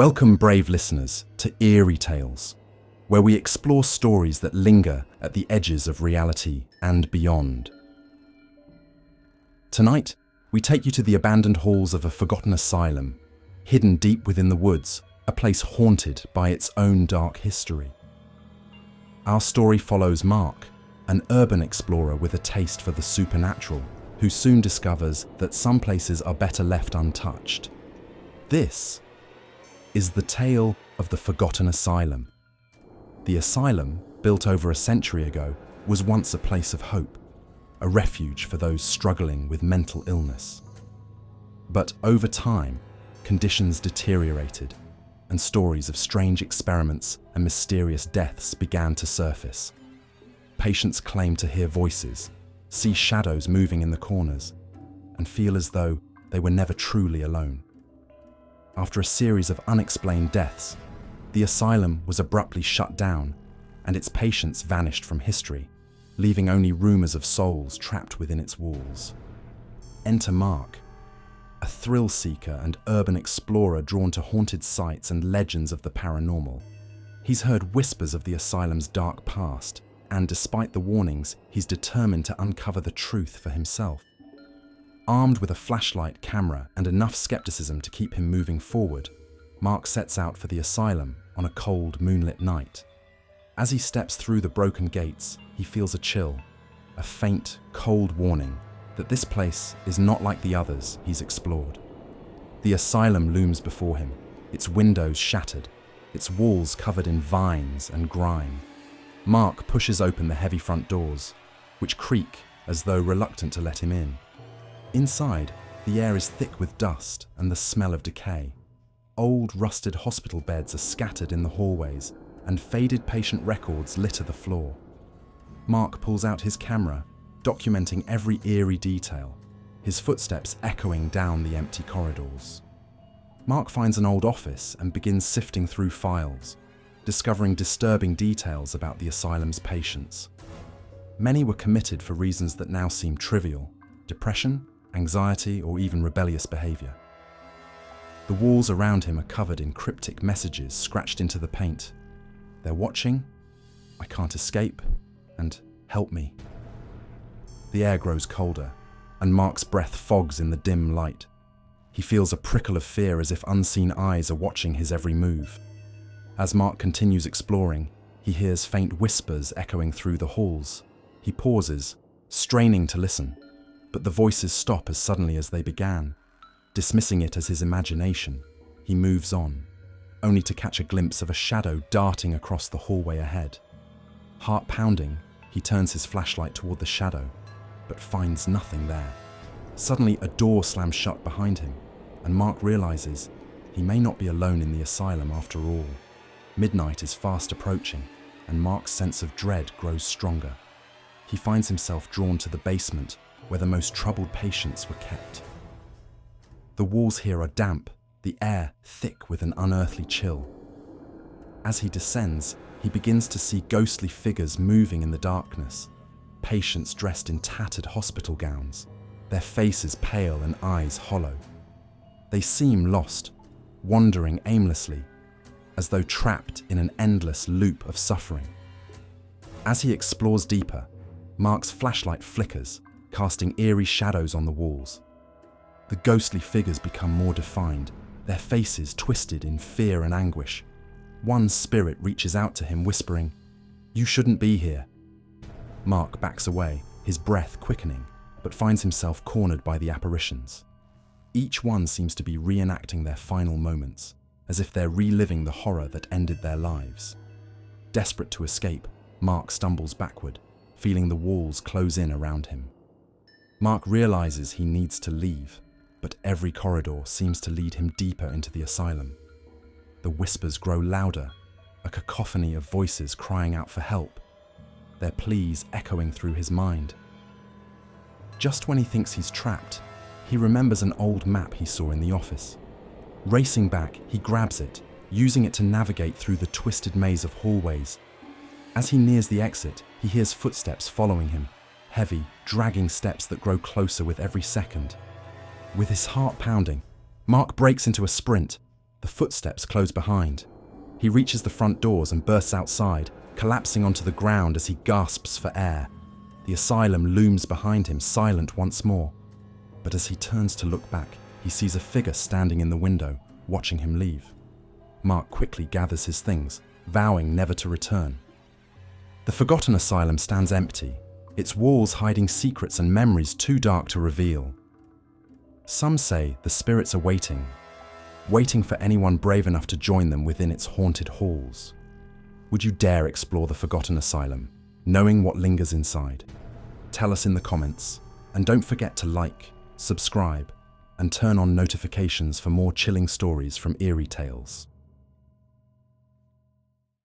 Welcome, brave listeners, to Eerie Tales, where we explore stories that linger at the edges of reality and beyond. Tonight, we take you to the abandoned halls of a forgotten asylum, hidden deep within the woods, a place haunted by its own dark history. Our story follows Mark, an urban explorer with a taste for the supernatural, who soon discovers that some places are better left untouched. This is the tale of the Forgotten Asylum. The asylum, built over a century ago, was once a place of hope, a refuge for those struggling with mental illness. But over time, conditions deteriorated, and stories of strange experiments and mysterious deaths began to surface. Patients claim to hear voices, see shadows moving in the corners, and feel as though they were never truly alone. After a series of unexplained deaths, the asylum was abruptly shut down, and its patients vanished from history, leaving only rumors of souls trapped within its walls. Enter Mark, a thrill-seeker and urban explorer drawn to haunted sites and legends of the paranormal. He's heard whispers of the asylum's dark past, and despite the warnings, he's determined to uncover the truth for himself. Armed with a flashlight, camera, and enough skepticism to keep him moving forward, Mark sets out for the asylum on a cold, moonlit night. As he steps through the broken gates, he feels a chill, a faint, cold warning that this place is not like the others he's explored. The asylum looms before him, its windows shattered, its walls covered in vines and grime. Mark pushes open the heavy front doors, which creak as though reluctant to let him in. Inside, the air is thick with dust and the smell of decay. Old, rusted hospital beds are scattered in the hallways, and faded patient records litter the floor. Mark pulls out his camera, documenting every eerie detail, his footsteps echoing down the empty corridors. Mark finds an old office and begins sifting through files, discovering disturbing details about the asylum's patients. Many were committed for reasons that now seem trivial: depression, anxiety, or even rebellious behavior. The walls around him are covered in cryptic messages scratched into the paint. They're watching, "I can't escape," and "Help me." The air grows colder, and Mark's breath fogs in the dim light. He feels a prickle of fear, as if unseen eyes are watching his every move. As Mark continues exploring, he hears faint whispers echoing through the halls. He pauses, straining to listen, but the voices stop as suddenly as they began. Dismissing it as his imagination, he moves on, only to catch a glimpse of a shadow darting across the hallway ahead. Heart pounding, he turns his flashlight toward the shadow, but finds nothing there. Suddenly, a door slams shut behind him, and Mark realizes he may not be alone in the asylum after all. Midnight is fast approaching, and Mark's sense of dread grows stronger. He finds himself drawn to the basement, where the most troubled patients were kept. The walls here are damp, the air thick with an unearthly chill. As he descends, he begins to see ghostly figures moving in the darkness, patients dressed in tattered hospital gowns, their faces pale and eyes hollow. They seem lost, wandering aimlessly, as though trapped in an endless loop of suffering. As he explores deeper, Mark's flashlight flickers, casting eerie shadows on the walls. The ghostly figures become more defined, their faces twisted in fear and anguish. One spirit reaches out to him, whispering, "You shouldn't be here." Mark backs away, his breath quickening, but finds himself cornered by the apparitions. Each one seems to be reenacting their final moments, as if they're reliving the horror that ended their lives. Desperate to escape, Mark stumbles backward, feeling the walls close in around him. Mark realizes he needs to leave, but every corridor seems to lead him deeper into the asylum. The whispers grow louder, a cacophony of voices crying out for help, their pleas echoing through his mind. Just when he thinks he's trapped, he remembers an old map he saw in the office. Racing back, he grabs it, using it to navigate through the twisted maze of hallways. As he nears the exit, he hears footsteps following him, heavy, dragging steps that grow closer with every second. With his heart pounding, Mark breaks into a sprint, The footsteps close behind. He reaches the front doors and bursts outside, collapsing onto the ground as he gasps for air. The asylum looms behind him, silent once more. But as he turns to look back, he sees a figure standing in the window, watching him leave. Mark quickly gathers his things, vowing never to return. The Forgotten Asylum stands empty, its walls hiding secrets and memories too dark to reveal. Some say the spirits are waiting for anyone brave enough to join them within its haunted halls. Would you dare explore the Forgotten Asylum, knowing what lingers inside? Tell us in the comments, and don't forget to like, subscribe, and turn on notifications for more chilling stories from eerie tales.